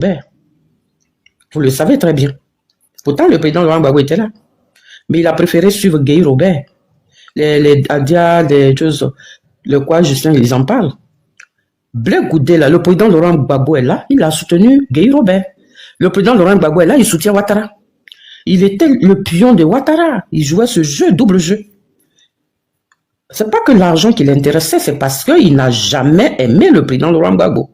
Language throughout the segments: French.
Robert. Vous le savez très bien. Pourtant, le président Laurent Gbagbo était là. Mais il a préféré suivre Guy Robert. Les Adia, les choses, le quoi, Justin, ils en parlent. Blé Goudé, là, le président Laurent Gbagbo est là, il a soutenu Guy Robert. Le président Laurent Gbagbo est là, il soutient Ouattara. Il était le pion de Ouattara. Il jouait ce jeu, double jeu. C'est pas que l'argent qui l'intéressait, c'est parce qu'il n'a jamais aimé le président Laurent Gbagbo.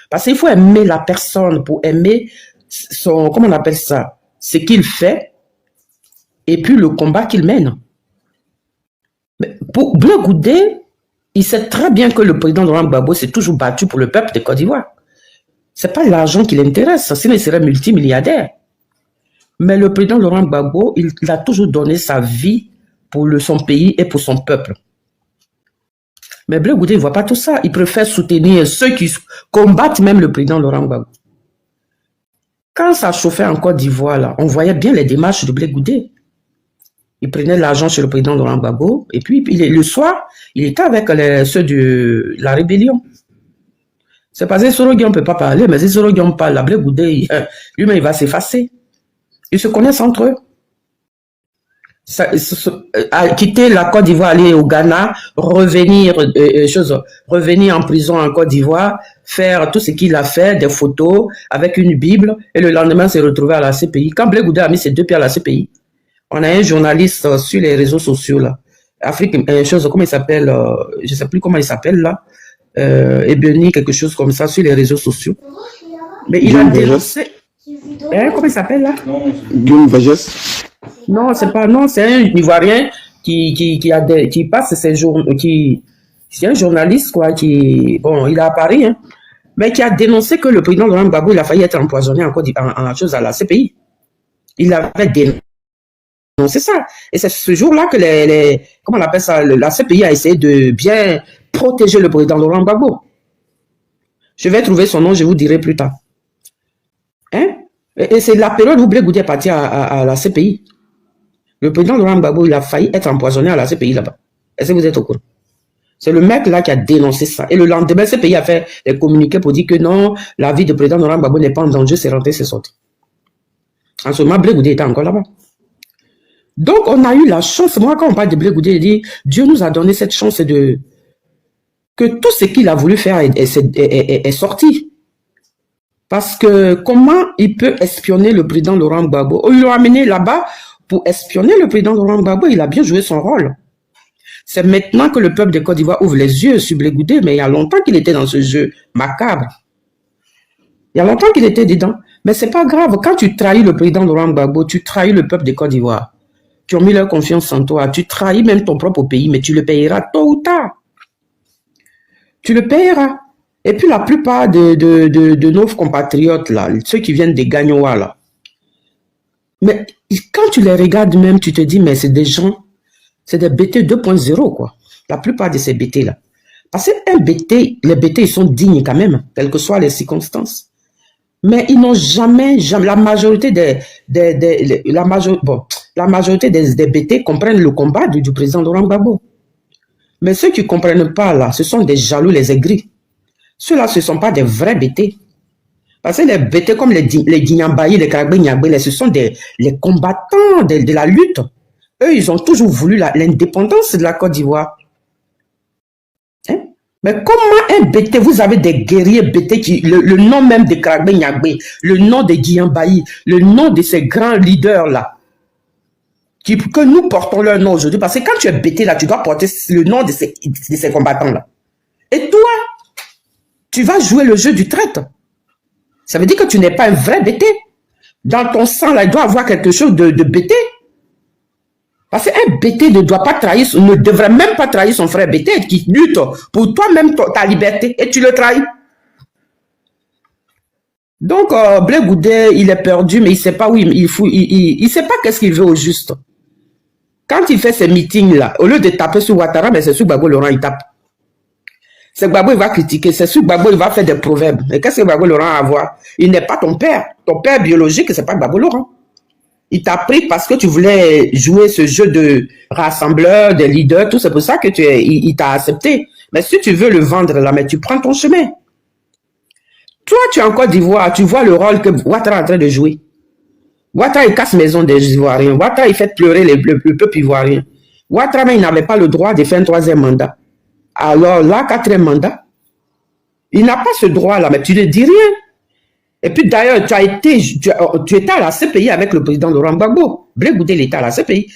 Parce qu'il faut aimer la personne pour aimer son, comment on appelle ça, ce qu'il fait et puis le combat qu'il mène. Mais pour Blé Goudé, il sait très bien que le président Laurent Gbagbo s'est toujours battu pour le peuple de Côte d'Ivoire. C'est pas l'argent qui l'intéresse, sinon il serait multimilliardaire. Mais le président Laurent Gbagbo, il a toujours donné sa vie pour son pays et pour son peuple. Mais Blé Goudé ne voit pas tout ça. Il préfère soutenir ceux qui combattent même le président Laurent Gbagbo. Quand ça chauffait en Côte d'Ivoire, là, on voyait bien les démarches de Blé Goudé. Il prenait l'argent chez le président Laurent Gbagbo et puis le soir, il était avec ceux de la rébellion. C'est parce que Soro Gueye, on ne peut pas parler, mais si Soro Gueye parle, la Blé Goudé, lui-même, il va s'effacer. Ils se connaissent entre eux. Quitter la Côte d'Ivoire, aller au Ghana, revenir en prison en Côte d'Ivoire, faire tout ce qu'il a fait, des photos avec une Bible, et le lendemain se retrouver à la CPI. Quand Blé Goudé a mis ses 2 pieds à la CPI, on a un journaliste sur les réseaux sociaux là, Afrique, comment il s'appelle, je ne sais plus comment il s'appelle là, Ebony, quelque chose comme ça sur les réseaux sociaux. Mais il a dénoncé. Comment il s'appelle là? Guillaume Vagès. Non, c'est pas, non, c'est un Ivoirien qui passe ses jours, c'est un journaliste quoi, bon, il est à Paris, hein, mais qui a dénoncé que le président Laurent Gbagbo, il a failli être empoisonné en chose à la CPI. Il avait dénoncé ça. Et c'est ce jour-là que comment on appelle ça, la CPI a essayé de bien protéger le président Laurent Gbagbo. Je vais trouver son nom, je vous dirai plus tard. Hein? Et c'est la période où Blé Goudé est parti à la CPI. Le président Laurent Gbagbo, il a failli être empoisonné à la CPI là-bas. Est-ce que vous êtes au courant? C'est le mec là qui a dénoncé ça. Et le lendemain, CPI a fait des communiqués pour dire que non, la vie du président Laurent Gbagbo n'est pas en danger, c'est rentré, c'est sorti. En ce moment, Blé Goudé était encore là-bas. Donc, on a eu la chance, moi quand on parle de Blé Goudé, il dit, Dieu nous a donné cette chance que tout ce qu'il a voulu faire est sorti. Parce que comment il peut espionner le président Laurent Gbagbo? Ils l'ont amené là-bas pour espionner le président Laurent Gbagbo. Il a bien joué son rôle. C'est maintenant que le peuple de Côte d'Ivoire ouvre les yeux sur Blé Goudé, mais il y a longtemps qu'il était dans ce jeu macabre. Il y a longtemps qu'il était dedans. Mais c'est pas grave. Quand tu trahis le président Laurent Gbagbo, tu trahis le peuple de Côte d'Ivoire, qui ont mis leur confiance en toi. Tu trahis même ton propre pays, mais tu le payeras tôt ou tard. Tu le payeras. Et puis la plupart de nos compatriotes, là, ceux qui viennent des Gagnois, là, mais quand tu les regardes même, tu te dis, mais c'est des gens, c'est des BT 2.0, quoi. La plupart de ces BT, là. Parce que les BT, ils sont dignes quand même, quelles que soient les circonstances. Mais ils n'ont jamais, la majorité la majorité des BT comprennent le combat du président Laurent Gbagbo. Mais ceux qui ne comprennent pas, là, ce sont des jaloux, les aigris. Ceux-là, ce ne sont pas des vrais BT. Parce que les BT comme les Guignambayi, les Karagbe, ce sont les combattants de la lutte. Eux, ils ont toujours voulu l'indépendance de la Côte d'Ivoire. Hein? Mais comment un BT, vous avez des guerriers BT, le nom même de Karagbe Nyagbe, le nom de Guignambayi, le nom de ces grands leaders-là, que nous portons leur nom aujourd'hui. Parce que quand tu es BT, là, tu dois porter le nom de ces combattants-là. Et toi, tu vas jouer le jeu du traître. Ça veut dire que tu n'es pas un vrai BT. Dans ton sang, là, il doit avoir quelque chose de BT. Parce qu'un BT ne devrait même pas trahir son frère BT qui lutte pour toi-même, ta liberté, et tu le trahis. Donc, Blé Goudé, il est perdu, mais il ne sait pas où il sait pas qu'est-ce qu'il veut au juste. Quand il fait ses meetings-là, au lieu de taper sur Ouattara, mais c'est sur Gbagbo Laurent, il tape. C'est Gbagbo, il va critiquer. C'est sûr, Gbagbo, il va faire des proverbes. Et qu'est-ce que Gbagbo Laurent a à voir? Il n'est pas ton père. Ton père biologique, c'est pas Gbagbo Laurent. Il t'a pris parce que tu voulais jouer ce jeu de rassembleur, de leader, tout. C'est pour ça que il t'a accepté. Mais si tu veux le vendre là, mais tu prends ton chemin. Toi, tu es en Côte d'Ivoire, tu vois le rôle que Ouattara est en train de jouer. Ouattara, il casse maison des Ivoiriens. Ouattara, il fait pleurer le peuple ivoirien. Ouattara, mais il n'avait pas le droit de faire un troisième mandat. Alors là, quatrième mandat, il n'a pas ce droit-là, mais tu ne dis rien. Et puis d'ailleurs, tu étais à la CPI avec le président Laurent Gbagbo. Blé Goudé, il était à la CPI.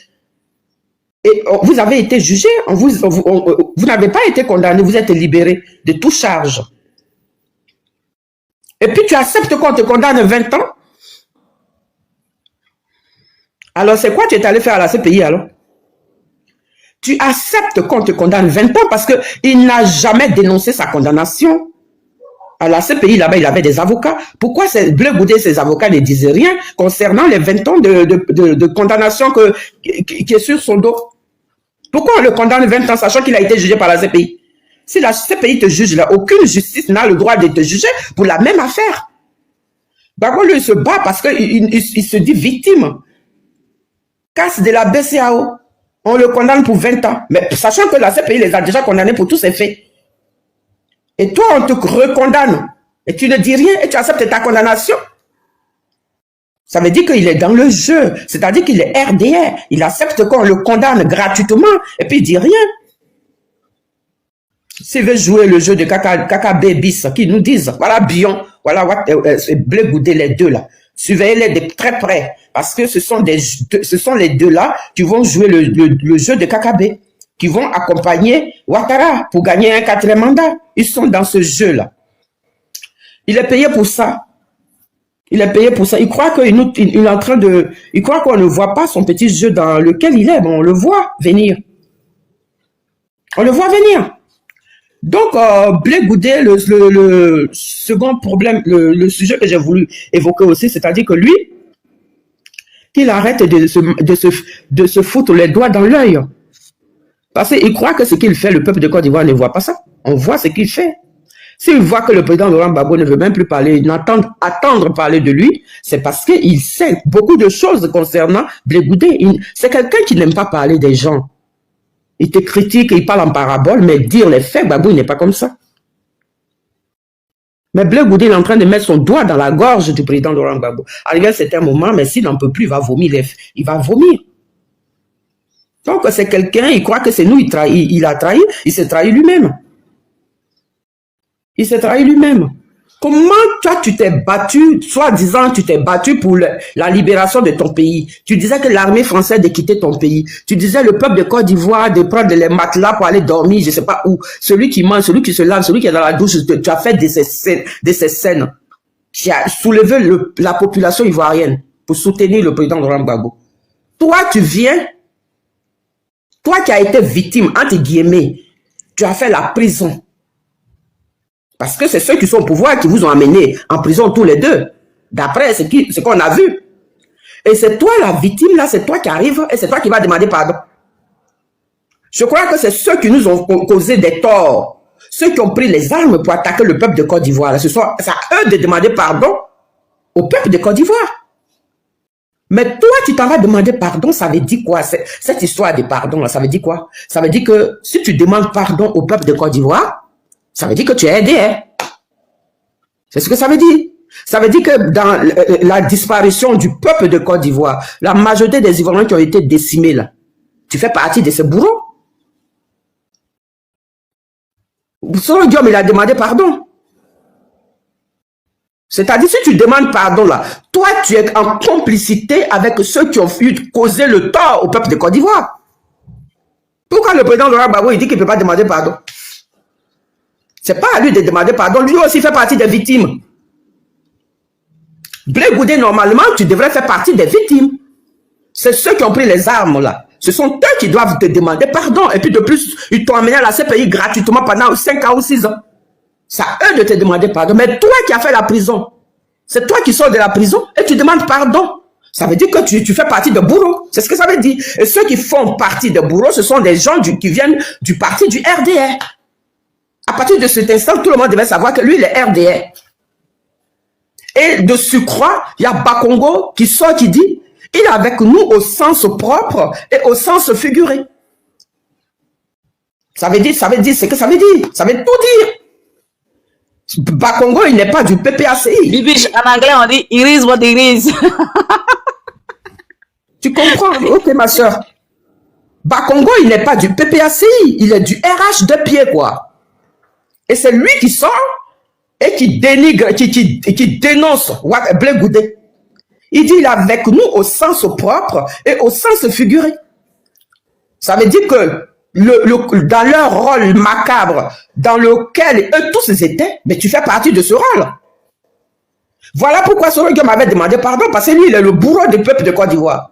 Et vous avez été jugé, vous n'avez pas été condamné, vous êtes libéré de toute charge. Et puis tu acceptes qu'on te condamne 20 ans. Alors c'est quoi tu es allé faire à la CPI alors? Tu acceptes qu'on te condamne 20 ans parce qu'il n'a jamais dénoncé sa condamnation. À la CPI, là-bas, il avait des avocats. Pourquoi Blé Goudé, ses avocats ne disaient rien concernant les 20 ans de condamnation qui est sur son dos? Pourquoi on le condamne 20 ans, sachant qu'il a été jugé par la CPI? Si la CPI te juge là, aucune justice n'a le droit de te juger pour la même affaire. Gbagbo, lui, il se bat parce qu'il se dit victime. Casse de la BCAO. On le condamne pour 20 ans. Mais sachant que la CPI les a déjà condamnés pour tous ces faits. Et toi, on te recondamne. Et tu ne dis rien et tu acceptes ta condamnation. Ça veut dire qu'il est dans le jeu. C'est-à-dire qu'il est RDR. Il accepte qu'on le condamne gratuitement et puis il dit rien. S'il veut jouer le jeu de KKB bis, qui nous disent, voilà Bion, voilà Blé Goudé, les deux là. Surveillez-les de très près. Parce que ce sont les deux là qui vont jouer le jeu de KKB. Qui vont accompagner Ouattara pour gagner un quatrième mandat. Ils sont dans ce jeu-là. Il est payé pour ça. Il est payé pour ça. Il croit qu'il est en train de... Il croit qu'on ne voit pas son petit jeu dans lequel il est. Bon, on le voit venir. On le voit venir. Donc, Blé Goudé, le second problème, le sujet que j'ai voulu évoquer aussi, c'est-à-dire que lui, qu'il arrête de se foutre les doigts dans l'œil. Parce qu'il croit que ce qu'il fait, le peuple de Côte d'Ivoire ne voit pas ça. On voit ce qu'il fait. S'il voit que le président Laurent Gbagbo ne veut même plus parler, attendre parler de lui, c'est parce qu'il sait beaucoup de choses concernant Blé Goudé. C'est quelqu'un qui n'aime pas parler des gens. Il te critique, il parle en parabole, mais dire les faits, Gbagbo, il n'est pas comme ça. Mais Blé Goudé est en train de mettre son doigt dans la gorge du président Laurent Gbagbo. Arrivé à un certain moment, mais s'il n'en peut plus, il va vomir. Il va vomir. Donc, c'est quelqu'un, il croit que c'est nous, il a trahi, il s'est trahi lui-même. Il s'est trahi lui-même. Comment toi, tu t'es battu, soi-disant, tu t'es battu pour la libération de ton pays. Tu disais que l'armée française de quitter ton pays. Tu disais le peuple de Côte d'Ivoire de prendre les matelas pour aller dormir, je ne sais pas où. Celui qui mange, celui qui se lave, celui qui est dans la douche, tu as fait de ces scènes. Tu as soulevé la population ivoirienne pour soutenir le président Laurent Gbagbo. Toi, tu viens... Toi qui as été victime, entre guillemets, tu as fait la prison. Parce que c'est ceux qui sont au pouvoir qui vous ont amené en prison tous les deux. D'après ce qu'on a vu. Et c'est toi la victime, là, c'est toi qui arrive et c'est toi qui vas demander pardon. Je crois que c'est ceux qui nous ont causé des torts. Ceux qui ont pris les armes pour attaquer le peuple de Côte d'Ivoire. C'est à eux de demander pardon au peuple de Côte d'Ivoire. Mais toi, tu t'en vas demander pardon, ça veut dire quoi? Cette histoire de pardon, là, ça veut dire quoi? Ça veut dire que si tu demandes pardon au peuple de Côte d'Ivoire, ça veut dire que tu es aidé. Hein? C'est ce que ça veut dire. Ça veut dire que dans la disparition du peuple de Côte d'Ivoire, la majorité des Ivoiriens qui ont été décimés, là, tu fais partie de ces bourreaux. Son Diom, il a demandé pardon. C'est-à-dire, si tu demandes pardon là, toi, tu es en complicité avec ceux qui ont causé le tort au peuple de Côte d'Ivoire. Pourquoi le président Laurent Gbagbo, il dit qu'il ne peut pas demander pardon? C'est pas à lui de demander pardon. Lui aussi fait partie des victimes. Blé Goudé, normalement, tu devrais faire partie des victimes. C'est ceux qui ont pris les armes là. Ce sont eux qui doivent te demander pardon. Et puis de plus, ils t'ont amené à la CPI gratuitement pendant 5 ans ou 6 ans. C'est à eux de te demander pardon. Mais toi qui as fait la prison, c'est toi qui sors de la prison et tu demandes pardon. Ça veut dire que tu fais partie de bourreaux. C'est ce que ça veut dire. Et ceux qui font partie de bourreaux, ce sont des gens qui viennent du parti du RDR. À partir de cet instant, tout le monde devait savoir que lui, il est RDR. Et de surcroît, il y a Bakongo qui sort, qui dit, il est avec nous au sens propre et au sens figuré. Ça veut dire ce que ça veut dire. Ça veut tout dire. Bakongo, il n'est pas du PPACI. Bibiche, en anglais, on dit it is what it is. Tu comprends? Ok, ma soeur. Bakongo, il n'est pas du PPACI, il est du RH de pied, quoi. Et c'est lui qui sort et qui dénigre, qui dénonce Blé Goudé. Il dit, il est avec nous au sens propre et au sens figuré. Ça veut dire que dans leur rôle macabre, dans lequel eux tous étaient, mais tu fais partie de ce rôle. Voilà pourquoi Soro Guillaume m'avait demandé pardon, parce que lui, il est le bourreau du peuple de Côte d'Ivoire.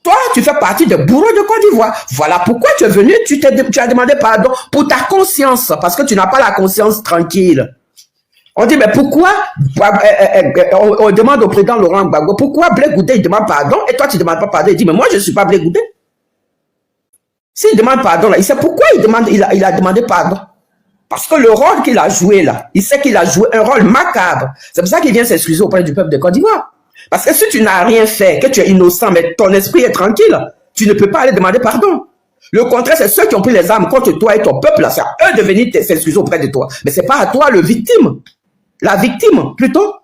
Toi, tu fais partie des bourreaux de Côte d'Ivoire. Voilà pourquoi tu es venu, tu as demandé pardon pour ta conscience, parce que tu n'as pas la conscience tranquille. On dit, mais pourquoi, on demande au président Laurent Gbagbo, pourquoi Blé Goudé, il demande pardon, et toi, tu ne demandes pas pardon. Il dit, mais moi, je ne suis pas Blé Goudé. S'il demande pardon, là, il sait pourquoi il a demandé pardon. Parce que le rôle qu'il a joué, là, il sait qu'il a joué un rôle macabre. C'est pour ça qu'il vient s'excuser auprès du peuple de Côte d'Ivoire. Parce que si tu n'as rien fait, que tu es innocent, mais ton esprit est tranquille, tu ne peux pas aller demander pardon. Le contraire, c'est ceux qui ont pris les armes contre toi et ton peuple, c'est à eux de venir s'excuser auprès de toi. Mais ce n'est pas à toi le victime. La victime, plutôt.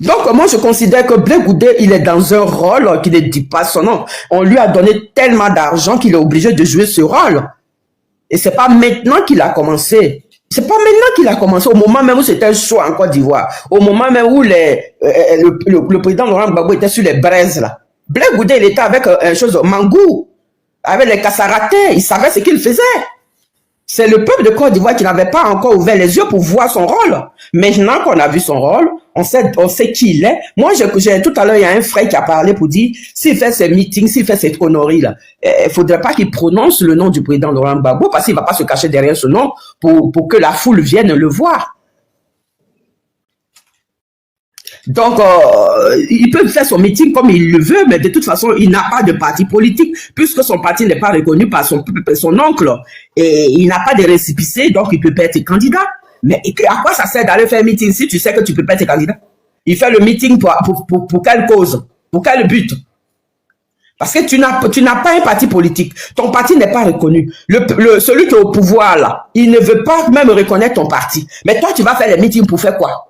Donc, moi, je considère que Blé Goudé, il est dans un rôle qui ne dit pas son nom. On lui a donné tellement d'argent qu'il est obligé de jouer ce rôle. Et c'est pas maintenant qu'il a commencé. C'est pas maintenant qu'il a commencé, au moment même où c'était un choix en Côte d'Ivoire. Au moment même où le président Laurent Gbagbo était sur les braises, là. Blé Goudé, il était avec un chose, Mangou, avec les Kassaratais, il savait ce qu'il faisait. C'est le peuple de Côte d'Ivoire qui n'avait pas encore ouvert les yeux pour voir son rôle. Maintenant qu'on a vu son rôle, on sait qui il est. Moi, tout à l'heure, il y a un frère qui a parlé pour dire, s'il fait ses meetings, s'il fait ses conneries, là, il faudrait pas qu'il prononce le nom du président Laurent Gbagbo, parce qu'il va pas se cacher derrière ce nom pour que la foule vienne le voir. Donc, il peut faire son meeting comme il le veut, mais de toute façon, il n'a pas de parti politique, puisque son parti n'est pas reconnu par son oncle, et il n'a pas de récépissé, donc il peut pas être candidat. Mais à quoi ça sert d'aller faire un meeting si tu sais que tu peux pas être candidat? Il fait le meeting pour quelle cause? Pour quel but? Parce que tu n'as pas un parti politique. Ton parti n'est pas reconnu. Celui qui est au pouvoir, là, il ne veut pas même reconnaître ton parti. Mais toi, tu vas faire les meetings pour faire quoi?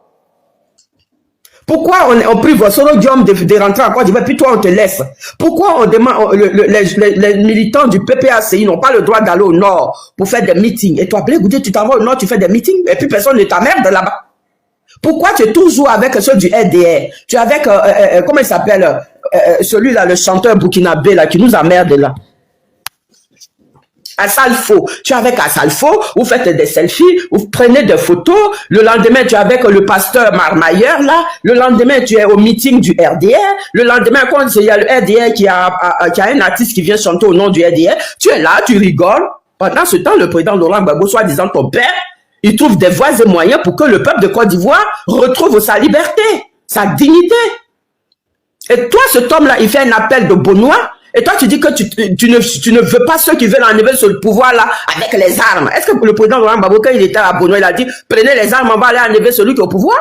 Pourquoi on prive Soro Guillaume de rentrer en Côte d'Ivoire, puis toi on te laisse? Pourquoi on demande, les militants du PPACI n'ont pas le droit d'aller au nord pour faire des meetings? Et toi, Blé Goudé, tu t'en vas au nord, tu fais des meetings, et puis personne ne t'emmerde là-bas. Pourquoi tu es toujours avec ceux du RDR? Tu es avec, comment il s'appelle, celui-là, le chanteur burkinabé, là, qui nous emmerde là. Assalfo, tu es avec Assalfo, vous faites des selfies, vous prenez des photos, le lendemain tu es avec le pasteur Marmailleur là, le lendemain tu es au meeting du RDR, le lendemain quand il y a le RDR qui a un artiste qui vient chanter au nom du RDR, tu es là, tu rigoles. Pendant ce temps, le président Laurent Gbagbo, soi-disant ton père, il trouve des voies et moyens pour que le peuple de Côte d'Ivoire retrouve sa liberté, sa dignité. Et toi, cet homme-là, il fait un appel de Benoît. Et toi, tu dis que tu ne veux pas ceux qui veulent enlever ce pouvoir-là avec les armes. Est-ce que le président Laurent Gbagbo, quand il était à Benoît, il a dit, prenez les armes, on va aller enlever celui qui est au pouvoir?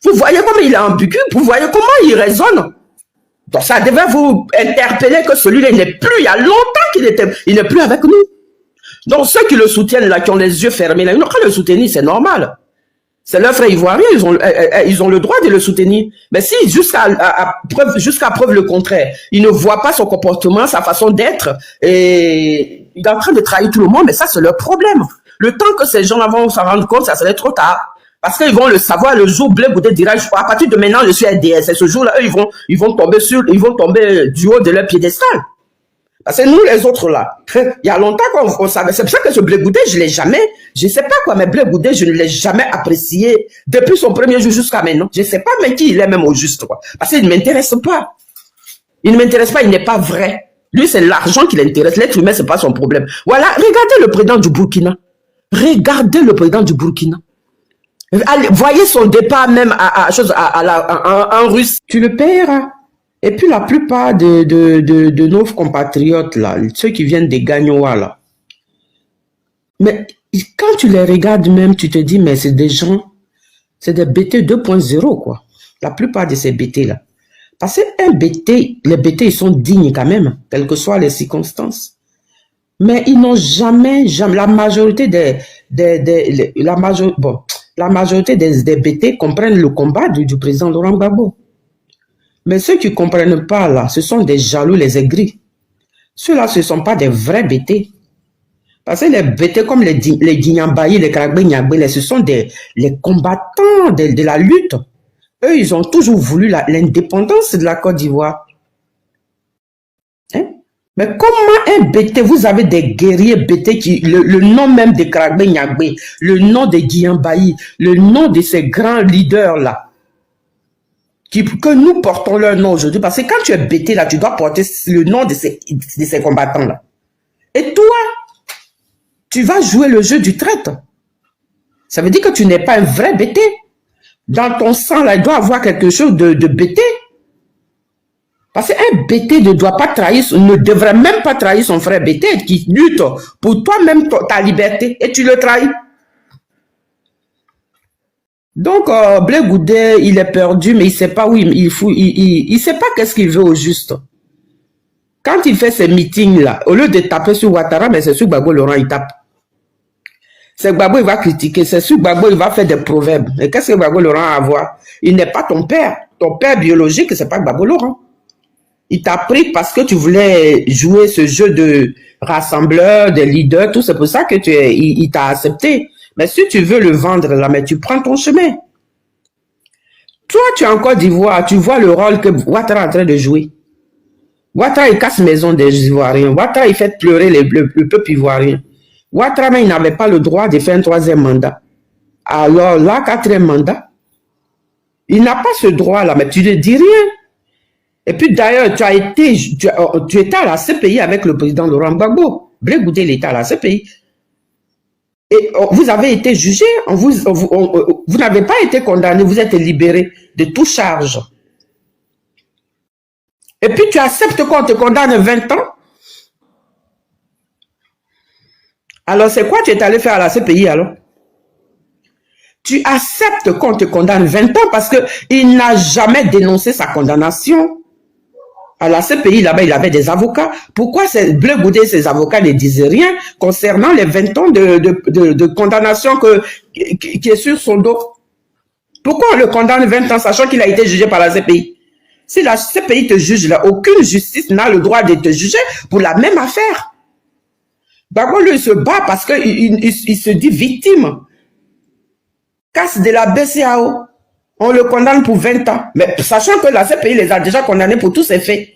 Vous voyez comment il est ambigu, vous voyez comment il raisonne. Donc ça devait vous interpeller que celui-là, il n'est plus, il y a longtemps il n'est plus avec nous. Donc ceux qui le soutiennent, là, qui ont les yeux fermés, là, ils n'ont qu'à le soutenir, c'est normal. C'est leur frère ivoirien, ils ont le droit de le soutenir. Mais si, jusqu'à preuve le contraire, ils ne voient pas son comportement, sa façon d'être, et il est en train de trahir tout le monde, mais ça, c'est leur problème. Le temps que ces gens-là vont s'en rendre compte, ça serait trop tard. Parce qu'ils vont le savoir le jour où Blé Goudé dira, à partir de maintenant, je suis RDS. C'est ce jour-là, eux, ils vont tomber du haut de leur piédestal. Parce que nous, les autres, là, il y a longtemps qu'on savait. C'est pour ça que ce Blé Goudé, je sais pas quoi, mais Blé Goudé, je ne l'ai jamais apprécié depuis son premier jour jusqu'à maintenant. Je sais pas même qui il est même au juste, quoi. Parce qu'il ne m'intéresse pas. Il ne m'intéresse pas, il n'est pas vrai. Lui, c'est l'argent qui l'intéresse. L'être humain, c'est pas son problème. Voilà, regardez le président du Burkina. Regardez le président du Burkina. Allez, voyez son départ même en Russie. Tu le paieras. Et puis la plupart de nos compatriotes, là, ceux qui viennent des Gagnois, là, mais quand tu les regardes même, tu te dis, mais c'est des gens, c'est des BT 2.0, quoi. La plupart de ces BT, là. Parce que les BT, ils sont dignes quand même, quelles que soient les circonstances. Mais ils n'ont jamais, la majorité la majorité des BT comprennent le combat du président Laurent Gbagbo. Mais ceux qui ne comprennent pas là, ce sont des jaloux, les aigris. Ceux-là, ce ne sont pas des vrais BT. Parce que les BT comme les Guignambayi, les Karagbe Niagbe, ce sont les combattants de la lutte. Eux, ils ont toujours voulu l'indépendance de la Côte d'Ivoire. Hein? Mais comment un BT, vous avez des guerriers BT qui, le nom même de Karagbe Niagbe, le nom de Guignambayi, le nom de ces grands leaders-là, que nous portons leur nom aujourd'hui, parce que quand tu es BT là, tu dois porter le nom de ces combattants-là. Et toi, tu vas jouer le jeu du traître. Ça veut dire que tu n'es pas un vrai BT. Dans ton sang, là, il doit avoir quelque chose de BT. Parce qu'un BT ne doit pas trahir, ne devrait même pas trahir son frère BT qui lutte pour toi-même, ta liberté, et tu le trahis. Donc, Blé Goudé, il est perdu, mais il ne sait pas où il sait pas qu'est-ce qu'il veut au juste. Quand il fait ses meetings-là, au lieu de taper sur Ouattara, mais c'est sur Gbagbo Laurent, il tape. C'est Gbagbo, il va critiquer, c'est sur Gbagbo, il va faire des proverbes. Et qu'est-ce que Gbagbo Laurent a à voir? Il n'est pas ton père. Ton père biologique, c'est pas Gbagbo Laurent. Il t'a pris parce que tu voulais jouer ce jeu de rassembleur, de leader, tout. C'est pour ça que il t'a accepté. Mais si tu veux le vendre là, mais tu prends ton chemin. Toi, tu es en Côte d'Ivoire, tu vois le rôle que Ouattara est en train de jouer. Ouattara, il casse maison des Ivoiriens. Ouattara, il fait pleurer le peuple ivoirien. Ouattara, mais il n'avait pas le droit de faire un troisième mandat. Alors là, quatrième mandat, il n'a pas ce droit-là, mais tu ne dis rien. Et puis d'ailleurs, tu étais à la CPI avec le président Laurent Gbagbo. Blé Goudé, il était à la CPI. Et vous avez été jugé, vous n'avez pas été condamné, vous êtes libéré de toute charge. Et puis tu acceptes qu'on te condamne 20 ans. Alors c'est quoi tu es allé faire à la CPI alors? Tu acceptes qu'on te condamne 20 ans parce qu'il n'a jamais dénoncé sa condamnation. À la CPI, là-bas, il avait des avocats. Pourquoi Blé Goudé et ses avocats ne disaient rien concernant les 20 ans de condamnation qui est sur son dos? Pourquoi on le condamne 20 ans, sachant qu'il a été jugé par la CPI? Si la CPI te juge là, aucune justice n'a le droit de te juger pour la même affaire. D'abord, lui, il se bat parce qu'il se dit victime. Casse de la BCAO. On le condamne pour 20 ans. Mais sachant que la CPI les a déjà condamnés pour tous ces faits.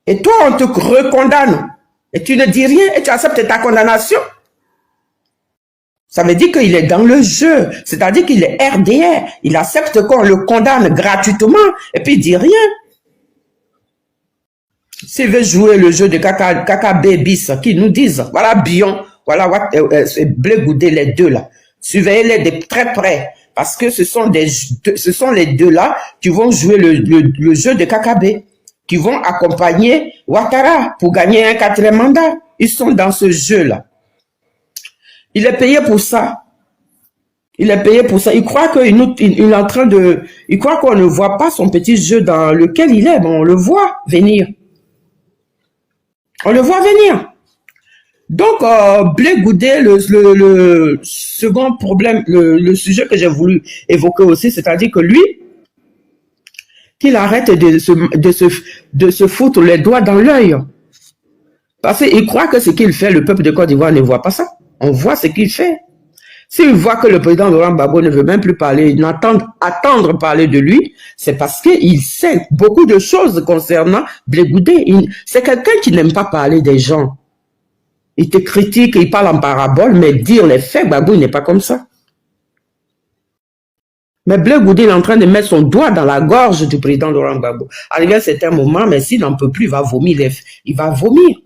Et toi, on te recondamne. Et tu ne dis rien et tu acceptes ta condamnation. Ça veut dire qu'il est dans le jeu. C'est-à-dire qu'il est RDR. Il accepte qu'on le condamne gratuitement et puis il dit rien. S'il veut jouer le jeu de KKB bis, qui nous disent, voilà Bion, voilà Blé Goudé, les deux là. Surveillez-les de très près. Parce que ce sont les deux-là qui vont jouer le jeu de KKB, qui vont accompagner Ouattara pour gagner un quatrième mandat. Ils sont dans ce jeu-là. Il est payé pour ça. Il est payé pour ça. Il croit qu'il est en train de... Il croit qu'on ne voit pas son petit jeu dans lequel il est. Bon, on le voit venir. On le voit venir. Donc, Blé Goudé, le second problème, le sujet que j'ai voulu évoquer aussi, c'est-à-dire que lui, qu'il arrête de se foutre les doigts dans l'œil. Parce qu'il croit que ce qu'il fait, le peuple de Côte d'Ivoire ne voit pas ça. On voit ce qu'il fait. S'il voit que le président Laurent Gbagbo ne veut même plus parler, attendre parler de lui, c'est parce qu'il sait beaucoup de choses concernant Blé Goudé. C'est quelqu'un qui n'aime pas parler des gens. Il te critique, il parle en parabole, mais dire les faits, Gbagbo, il n'est pas comme ça. Mais Blé Goudé est en train de mettre son doigt dans la gorge du président Laurent Gbagbo. Arrivé à un certain moment, mais s'il n'en peut plus, il va vomir. Il va vomir.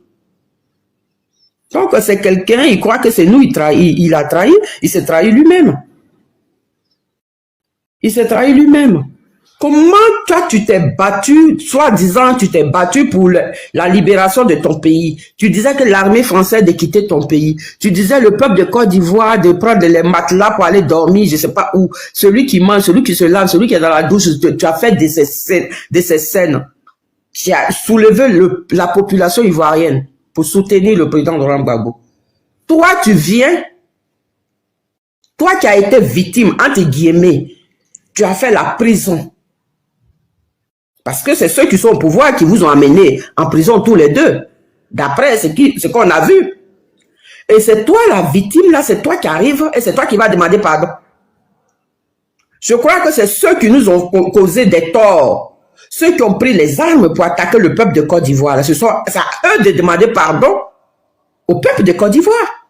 Donc, c'est quelqu'un, il croit que c'est nous, il a trahi, il s'est trahi lui-même. Il s'est trahi lui-même. Comment toi, tu t'es battu, soi-disant, tu t'es battu pour la libération de ton pays. Tu disais que l'armée française de quitter ton pays. Tu disais le peuple de Côte d'Ivoire de prendre les matelas pour aller dormir, je ne sais pas où. Celui qui mange, celui qui se lave, celui qui est dans la douche, tu as fait de ces scènes. Tu as soulevé la population ivoirienne. pour soutenir le président Laurent Gbagbo. Toi, tu viens, toi qui as été victime, entre guillemets, tu as fait la prison. Parce que c'est ceux qui sont au pouvoir qui vous ont amené en prison tous les deux. D'après ce qu'on a vu. Et c'est toi la victime, là, c'est toi qui arrive et c'est toi qui vas demander pardon. Je crois que c'est ceux qui nous ont causé des torts. Ceux qui ont pris les armes pour attaquer le peuple de Côte d'Ivoire. C'est à eux de demander pardon au peuple de Côte d'Ivoire.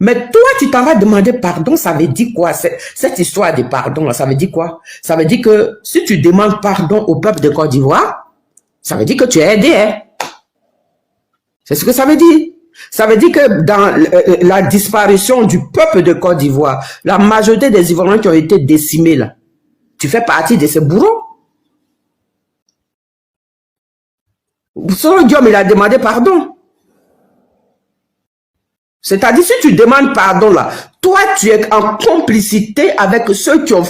Mais toi, tu t'en vas demander pardon, ça veut dire quoi? Cette histoire de pardon, là, ça veut dire quoi? Ça veut dire que si tu demandes pardon au peuple de Côte d'Ivoire, ça veut dire que tu es aidé. Hein? C'est ce que ça veut dire. Ça veut dire que dans la disparition du peuple de Côte d'Ivoire, la majorité des Ivoiriens qui ont été décimés, là, tu fais partie de ces bourreaux. Soro Guillaume, il a demandé pardon. C'est-à-dire, si tu demandes pardon là, toi, tu es en complicité avec ceux qui ont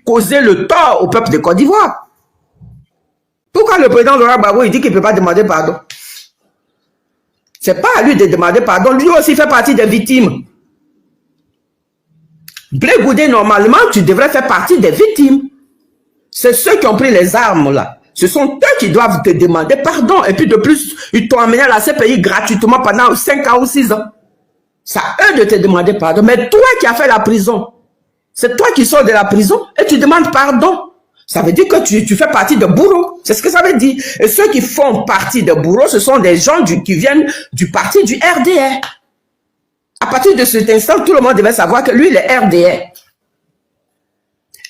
causé le tort au peuple de Côte d'Ivoire. Pourquoi le président Laurent Gbagbo, il dit qu'il ne peut pas demander pardon? C'est pas à lui de demander pardon. Lui aussi fait partie des victimes. Blé Goudé, normalement, tu devrais faire partie des victimes. C'est ceux qui ont pris les armes là. Ce sont eux qui doivent te demander pardon. Et puis de plus, ils t'ont amené à la CPI gratuitement pendant 5 ans ou 6 ans. C'est à eux de te demander pardon. Mais toi qui as fait la prison, c'est toi qui sors de la prison et tu demandes pardon. Ça veut dire que tu fais partie de bourreaux. C'est ce que ça veut dire. Et ceux qui font partie de bourreaux, ce sont des gens qui viennent du parti du RDR. À partir de cet instant, tout le monde devait savoir que lui, il est RDR.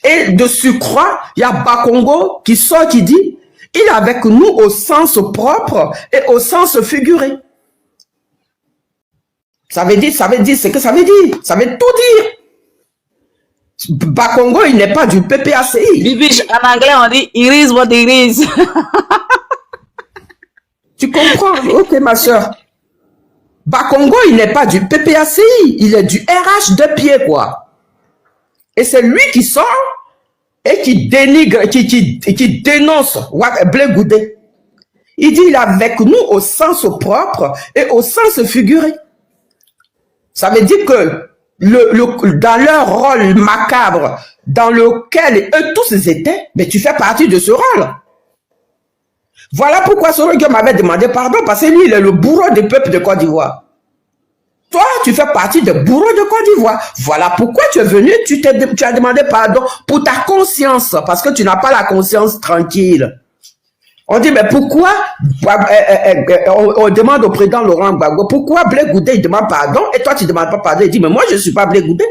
Et de surcroît, il y a Bakongo qui sort, qui dit, il est avec nous au sens propre et au sens figuré. Ça veut dire ce que ça veut dire. Ça veut tout dire. Bakongo, il n'est pas du PPACI. Bibiche, en anglais, on dit it is what it is. Tu comprends? Ok, ma soeur. Bakongo, il n'est pas du PPACI. Il est du RH de pied, quoi. Et c'est lui qui sort et qui dénigre, qui dénonce Blé Goudé. Il dit, il est avec nous au sens propre et au sens figuré. Ça veut dire que dans leur rôle macabre, dans lequel eux tous étaient, mais tu fais partie de ce rôle. Voilà pourquoi Soro Guillaume m'avait demandé pardon, parce que lui, il est le bourreau du peuple de Côte d'Ivoire. Toi, tu fais partie des bourreaux de Côte d'Ivoire. Voilà pourquoi tu es venu, tu as demandé pardon pour ta conscience, parce que tu n'as pas la conscience tranquille. On dit, mais pourquoi on demande au président Laurent Gbagbo, pourquoi Blé Goudé, il demande pardon, et toi, tu ne demandes pas pardon. Il dit, mais moi, je ne suis pas Blé Goudé.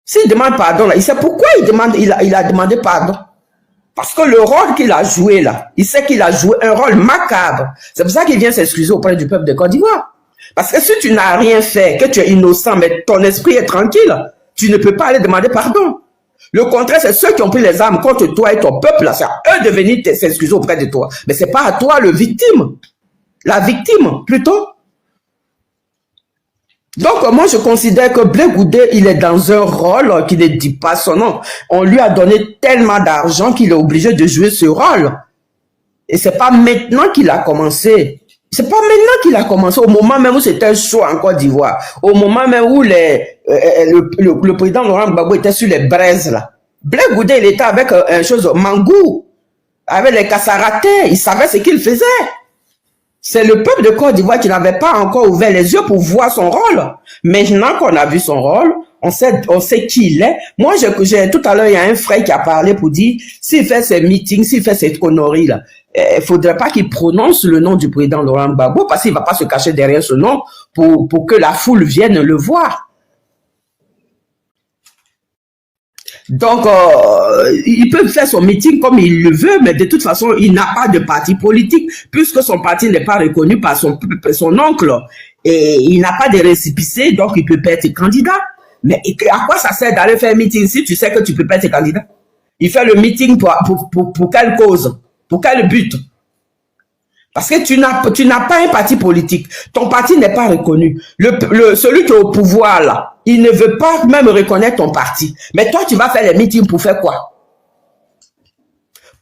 S'il demande pardon, là, il sait pourquoi il a demandé pardon. Parce que le rôle qu'il a joué, là, il sait qu'il a joué un rôle macabre. C'est pour ça qu'il vient s'excuser auprès du peuple de Côte d'Ivoire. Parce que si tu n'as rien fait, que tu es innocent, mais ton esprit est tranquille, tu ne peux pas aller demander pardon. Le contraire, c'est ceux qui ont pris les armes contre toi et ton peuple, c'est à eux de venir s'excuser auprès de toi. Mais c'est pas à toi le victime. La victime, plutôt. Donc, moi, je considère que Blé Goudé, il est dans un rôle qui ne dit pas son nom. On lui a donné tellement d'argent qu'il est obligé de jouer ce rôle. Et c'est pas maintenant qu'il a commencé. C'est pas maintenant qu'il a commencé, au moment même où c'était chaud en Côte d'Ivoire. Au moment même où le président Laurent Gbagbo était sur les braises, là. Blé Goudé, il était avec un chose, Mangou, avec les Kassaratais, il savait ce qu'il faisait. C'est le peuple de Côte d'Ivoire qui n'avait pas encore ouvert les yeux pour voir son rôle. Maintenant qu'on a vu son rôle, on sait qui il est. Moi, tout à l'heure, il y a un frère qui a parlé pour dire, s'il fait ses meetings, s'il fait cette connerie là, il faudrait pas qu'il prononce le nom du président Laurent Gbagbo parce qu'il va pas se cacher derrière ce nom pour que la foule vienne le voir. Donc, il peut faire son meeting comme il le veut, mais de toute façon, il n'a pas de parti politique, puisque son parti n'est pas reconnu par son oncle. Et il n'a pas de récépissé, donc il peut pas être candidat. Mais à quoi ça sert d'aller faire un meeting si tu sais que tu peux pas être candidat? Il fait le meeting pour quelle cause? Pour quel but? Parce que tu n'as pas un parti politique. Ton parti n'est pas reconnu. Celui qui est au pouvoir, là, il ne veut pas même reconnaître ton parti. Mais toi, tu vas faire les meetings pour faire quoi?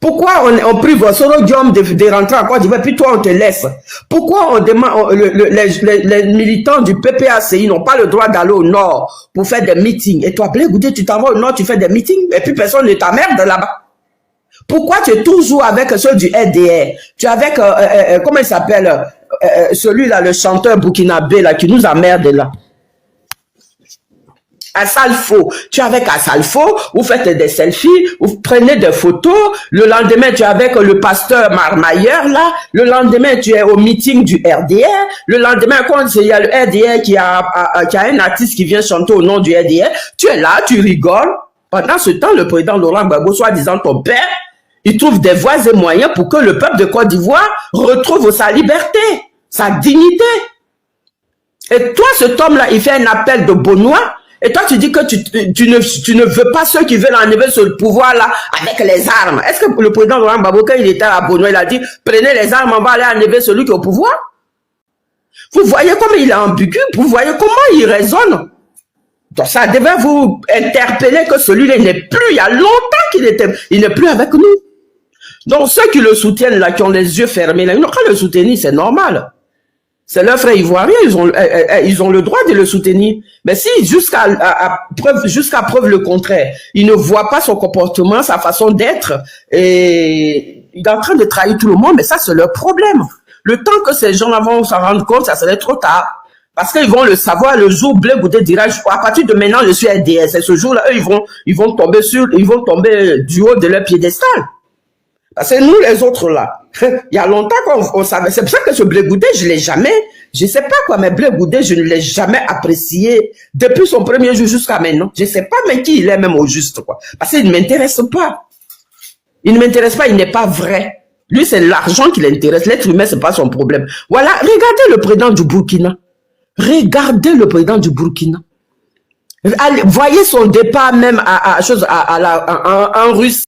Pourquoi on prive Sorodium de rentrer en Côte d'Ivoire, puis toi on te laisse? Pourquoi on demande, les militants du PPACI n'ont pas le droit d'aller au nord pour faire des meetings? Et toi, Blé Goudé, tu t'en vas au nord, tu fais des meetings, et puis personne ne t'emmerde là-bas. Pourquoi tu es toujours avec ceux du RDR? Tu es avec, comment il s'appelle, celui-là, le chanteur burkinabé là, qui nous emmerde là? Assalfo, tu es avec Assalfo, vous faites des selfies, vous prenez des photos, le lendemain tu es avec le pasteur Marmailleur là, le lendemain tu es au meeting du RDR, le lendemain quand il y a le RDR qui a un artiste qui vient chanter au nom du RDR, tu es là, tu rigoles. Pendant ce temps, le président Laurent Gbagbo, soi-disant ton père, il trouve des voies et moyens pour que le peuple de Côte d'Ivoire retrouve sa liberté, sa dignité. Et toi, cet homme-là, il fait un appel de Benoît. Et toi, tu dis que tu ne veux pas ceux qui veulent enlever ce pouvoir-là avec les armes. Est-ce que le président Laurent Gbagbo, quand il était à Benoît, il a dit « Prenez les armes, on va aller enlever celui qui est au pouvoir » Vous voyez comment il est ambigu, vous voyez comment il raisonne. Donc ça devait vous interpeller que celui-là n'est plus, il y a longtemps il n'est plus avec nous. Donc ceux qui le soutiennent là, qui ont les yeux fermés là, ils n'ont qu'à le soutenir, c'est normal. C'est leur frère ivoirien, ils ont le droit de le soutenir. Mais si jusqu'à preuve le contraire, ils ne voient pas son comportement, sa façon d'être, et il est en train de trahir tout le monde, mais ça c'est leur problème. Le temps que ces gens-là vont s'en rendre compte, ça serait trop tard. Parce qu'ils vont le savoir le jour où Blé Goudé dira, à partir de maintenant, je suis RDS. Et ce jour-là, eux, ils vont tomber du haut de leur piédestal. Parce que nous, les autres, là, il y a longtemps qu'on savait. C'est pour ça que ce Blé Goudé, je sais pas quoi, mais Blé Goudé, je ne l'ai jamais apprécié depuis son premier jour jusqu'à maintenant. Je sais pas même qui il est, même au juste, quoi. Parce qu'il ne m'intéresse pas. Il ne m'intéresse pas, il n'est pas vrai. Lui, c'est l'argent qui l'intéresse. L'être humain, c'est pas son problème. Voilà, regardez le président du Burkina. Regardez le président du Burkina. Allez, voyez son départ même en Russie.